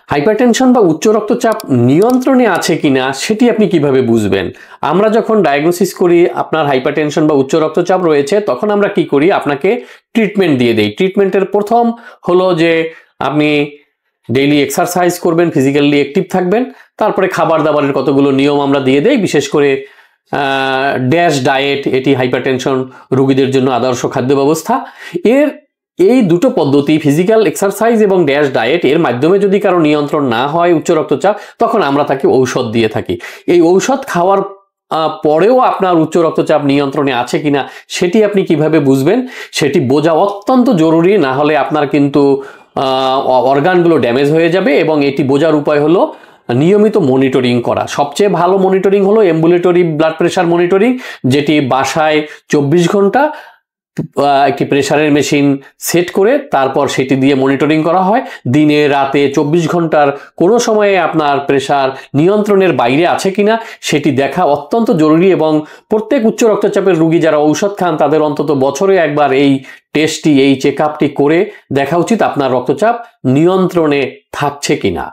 Hypertension বা উচ্চ রক্তচাপ নিয়ন্ত্রণে আছে কিনা সেটি আপনি কিভাবে বুঝবেন? আমরা যখন ডায়াগনোসিস করি আপনার হাইপারটেনশন বা উচ্চ রক্তচাপ রয়েছে, তখন আমরা কি করি? আপনাকে ট্রিটমেন্ট দিয়ে দেই। ট্রিটমেন্টের প্রথম হলো যে আপনি ডেইলি এক্সারসাইজ করবেন, ফিজিক্যালি অ্যাক্টিভ থাকবেন। তারপরে খাবার দাবারের কতগুলো নিয়ম আমরা দিয়ে দেই, বিশেষ করে ড্যাশ ডায়েট, এটি হাইপারটেনশন রোগীদের জন্য আদর্শ খাদ্য ব্যবস্থা। এই দুটো পদ্ধতি, ফিজিক্যাল এক্সারসাইজ এবং ড্যাশ ডায়েট, এর মাধ্যমে যদি কারো নিয়ন্ত্রণ না হয় উচ্চ রক্তচাপ, তখন আমরা তাকে ঔষধ দিয়ে থাকি। এই ঔষধ খাওয়ার পরেও আপনার উচ্চ রক্তচাপ নিয়ন্ত্রণে আছে কিনা সেটি আপনি কিভাবে বুঝবেন? সেটি বোঝা অত্যন্ত জরুরি, না হলে আপনার কিন্তু অর্গানগুলো ড্যামেজ হয়ে যাবে। এবং এটি বোঝার উপায় হলো নিয়মিত মনিটরিং করা। সবচেয়ে ভালো মনিটরিং হলো অ্যাম্বুলেটরি ব্লাড প্রেশার মনিটরিং, যেটি বাসায় 24 ঘন্টা একটি প্রেশারের মেশিন সেট করে তারপর সেটি দিয়ে মনিটরিং করা হয়। দিনে রাতে 24 ঘন্টার কোনো সময়ে আপনার প্রেশার নিয়ন্ত্রণের বাইরে আছে কিনা সেটি দেখা অত্যন্ত জরুরি। এবং প্রত্যেক উচ্চ রক্তচাপের রোগী যারা ঔষধ খান তাদের অন্তত বছরে একবার এই টেস্টটি, এই চেক আপটি করে দেখা উচিত আপনার রক্তচাপ নিয়ন্ত্রণে থাকছে কিনা।